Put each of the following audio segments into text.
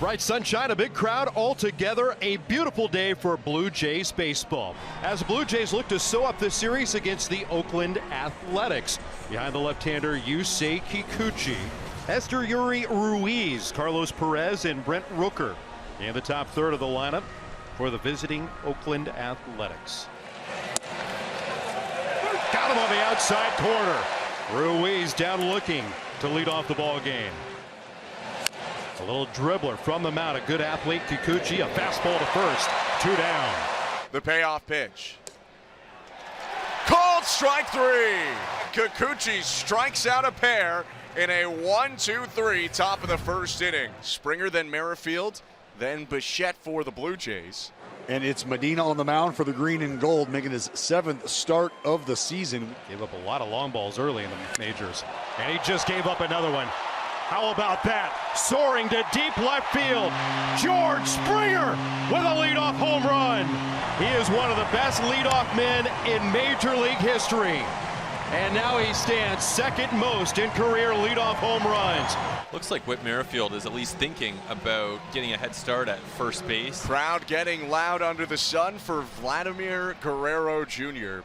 Bright sunshine, a big crowd all together. A beautiful day for Blue Jays baseball. As the Blue Jays look to sew up this series against the Oakland Athletics. Behind the left-hander, Yusei Kikuchi, Esther Yuri Ruiz, Carlos Perez, and Brent Rooker. In the top third of the lineup for the visiting Oakland Athletics. Got him on the outside corner. Ruiz down looking to lead off the ball game. A little dribbler from the mound, a good athlete, Kikuchi, a fastball to first, 2 down. The payoff pitch. Called strike 3. Kikuchi strikes out a pair in a 1-2-3 top of the first inning. Springer, then Merrifield, then Bichette for the Blue Jays. And it's Medina on the mound for the green and gold, making his 7th start of the season. Gave up a lot of long balls early in the majors, and he just gave up another one. How about that? Soaring to deep left field. George Springer with a leadoff home run. He is one of the best leadoff men in Major League history. And now he stands second most in career leadoff home runs. Looks like Whit Merrifield is at least thinking about getting a head start at first base. Crowd getting loud under the sun for Vladimir Guerrero Jr.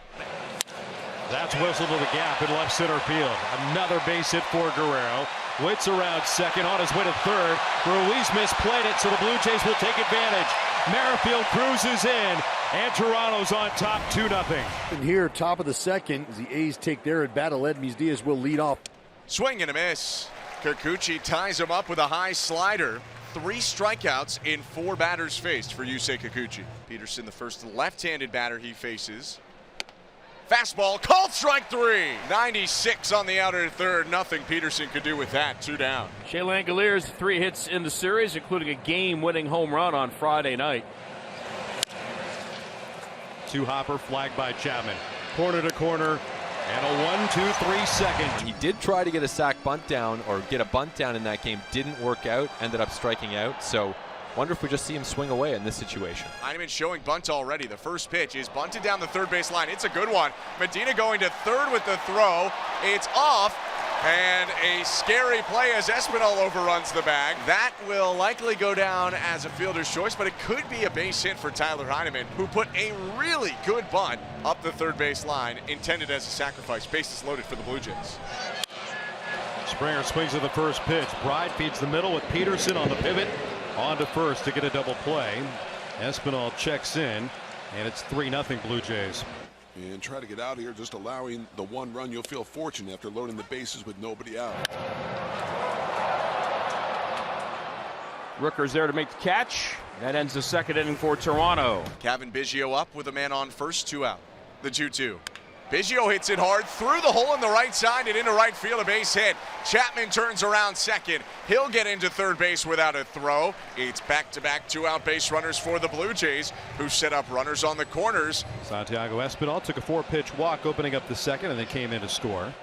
That's whistled to the gap in left center field. Another base hit for Guerrero. Whit's around second, on his way to third. Ruiz misplayed it, so the Blue Jays will take advantage. Merrifield cruises in, and Toronto's on top 2-0. And here, top of the second, as the A's take their at bat, Aledmys Diaz will lead off. Swing and a miss. Kikuchi ties him up with a high slider. 3 strikeouts in 4 batters faced for Yusei Kikuchi. Peterson, the first left-handed batter he faces. Fastball, called strike 3. 96 on the outer third. Nothing Peterson could do with that. 2 down. Shea Langoliers, 3 hits in the series, including a game-winning home run on Friday night. 2-hopper flagged by Chapman. Corner to corner, and a 1-2-3 second. He did try to get a sac bunt down, or get a bunt down in that game. Didn't work out, ended up striking out. So wonder if we just see him swing away in this situation. Heineman showing bunt already. The first pitch is bunted down the third base line. It's a good one. Medina going to third with the throw. It's off, and a scary play as Espinal overruns the bag. That will likely go down as a fielder's choice, but it could be a base hit for Tyler Heineman, who put a really good bunt up the third base line, intended as a sacrifice. Bases loaded for the Blue Jays. Springer swings at the first pitch. Bride feeds the middle with Peterson on the pivot. On to first to get a double play. Espinal checks in, and it's 3-0 Blue Jays. And try to get out here, just allowing the 1 run. You'll feel fortunate after loading the bases with nobody out. Rooker's there to make the catch. That ends the second inning for Toronto. Kevin Biggio up with a man on first, 2 out. The 2-2. Biggio hits it hard through the hole on the right side and into right field, a base hit. Chapman turns around second. He'll get into third base without a throw. It's back-to-back 2-out base runners for the Blue Jays, who set up runners on the corners. Santiago Espinal took a 4-pitch walk opening up the second, and they came in to score.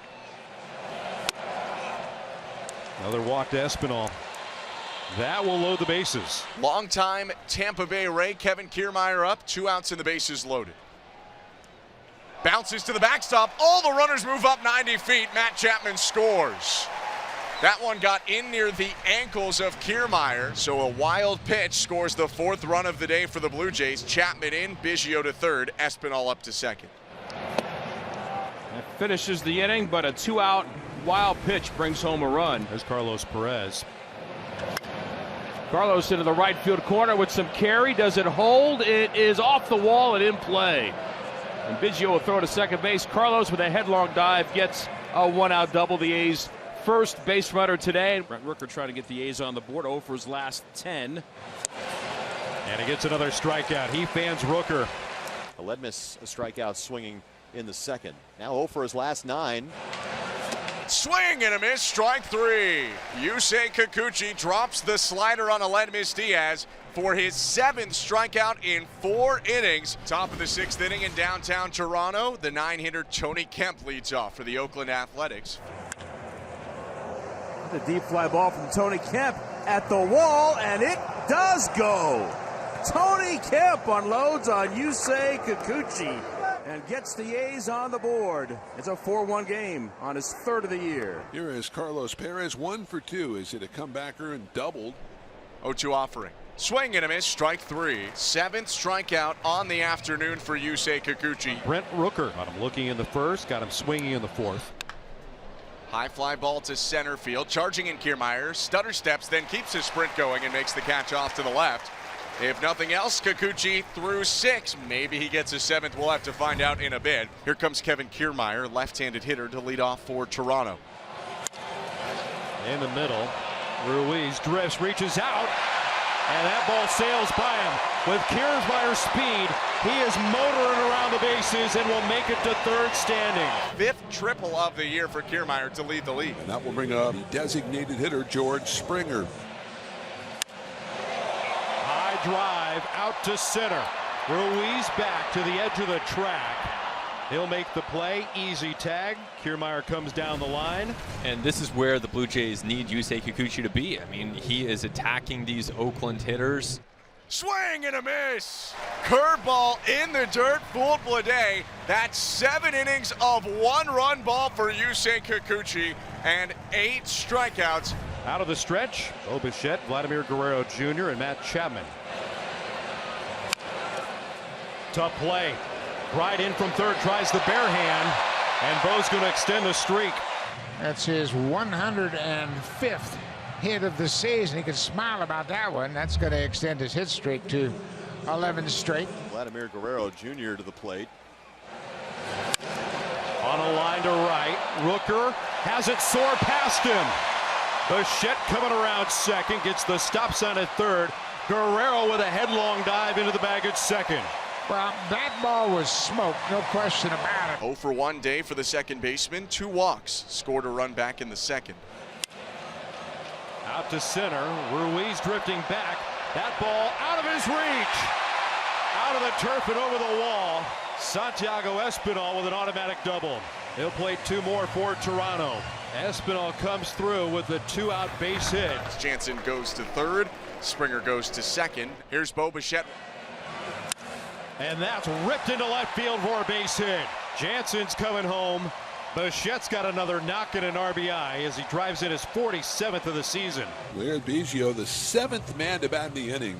Another walk to Espinal. That will load the bases. Longtime Tampa Bay Ray Kevin Kiermaier up, 2 outs and the bases loaded. Bounces to the backstop. All the runners move up 90 feet. Matt Chapman scores. That one got in near the ankles of Kiermaier. So a wild pitch scores the 4th run of the day for the Blue Jays. Chapman in, Biggio to third, Espinal up to second. That finishes the inning, but a 2-out wild pitch brings home a run. There's Carlos Perez. Carlos into the right field corner with some carry. Does it hold? It is off the wall and in play. And Biggio will throw to second base. Carlos with a headlong dive gets a 1-out double. The A's first base runner today. Brent Rooker trying to get the A's on the board. 0 for his last 10. And he gets another strikeout. He fans Rooker. Aledmys a strikeout swinging in the second. Now 0 for his last 9. Swing and a miss, strike 3. Yusei Kikuchi drops the slider on Aledmys Diaz for his 7th strikeout in 4 innings. Top of the 6th inning in downtown Toronto, the 9-hitter Tony Kemp leads off for the Oakland Athletics. The deep fly ball from Tony Kemp at the wall, and it does go. Tony Kemp unloads on Yusei Kikuchi and gets the A's on the board. It's a 4-1 game on his 3rd of the year. Here is Carlos Perez, 1 for 2. Is it a comebacker and doubled 0-2 offering. Swing and a miss, strike 3. 7th strikeout on the afternoon for Yusei Kikuchi. Brent Rooker got him looking in the first, got him swinging in the 4th. High fly ball to center field, charging in Kiermaier, stutter steps, then keeps his sprint going and makes the catch off to the left. If nothing else, Kikuchi threw 6. Maybe he gets a 7th. We'll have to find out in a bit. Here comes Kevin Kiermaier, left-handed hitter, to lead off for Toronto. In the middle, Ruiz drifts, reaches out, and that ball sails by him. With Kiermaier's speed, he is motoring around the bases and will make it to 3rd standing. 5th triple of the year for Kiermaier to lead the league. And that will bring up the designated hitter, George Springer. High drive out to center. Ruiz back to the edge of the track. He'll make the play. Easy tag. Kiermaier comes down the line. And this is where the Blue Jays need Yusei Kikuchi to be. I mean, he is attacking these Oakland hitters. Swing and a miss. Curveball in the dirt, fooled Blade. That's 7 innings of 1-run ball for Yusei Kikuchi and 8 strikeouts. Out of the stretch, Bo Bichette, Vladimir Guerrero Jr., and Matt Chapman. Tough play. Right in from 3rd, tries the bare hand, and Bo's going to extend the streak. That's his 105th hit of the season. He can smile about that one. That's going to extend his hit streak to 11 straight. Vladimir Guerrero Jr. to the plate. On a line to right, Rooker has it soar past him. Bichette coming around 2nd, gets the stop sign at 3rd. Guerrero with a headlong dive into the bag at 2nd. Well, that ball was smoked, no question about it. 0 for 1 day for the second baseman. 2 walks. Scored a run back in the 2nd. Out to center. Ruiz drifting back. That ball out of his reach. Out of the turf and over the wall. Santiago Espinal with an automatic double. He'll play 2 more for Toronto. Espinal comes through with the 2-out base hit. Jansen goes to 3rd. Springer goes to 2nd. Here's Bo Bichette. And that's ripped into left field for a base hit. Jansen's coming home. Bichette's got another knock and an RBI as he drives in his 47th of the season. Laird Biggio, the 7th man to bat in the inning.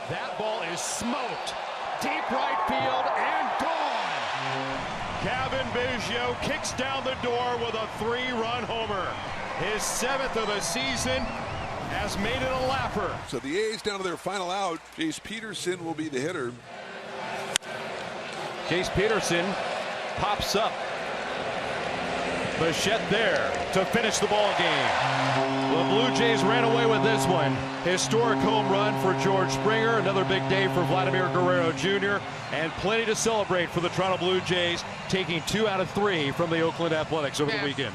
That ball is smoked. Deep right field and gone. Kevin Biggio kicks down the door with a 3-run homer. His 7th of the season has made it a laugher. So the A's down to their final out. Jace Peterson will be the hitter. Jace Peterson pops up. Bichette there to finish the ball game. The Blue Jays ran away with this one. Historic home run for George Springer. Another big day for Vladimir Guerrero Jr. And plenty to celebrate for the Toronto Blue Jays, taking 2 out of 3 from the Oakland Athletics over the weekend.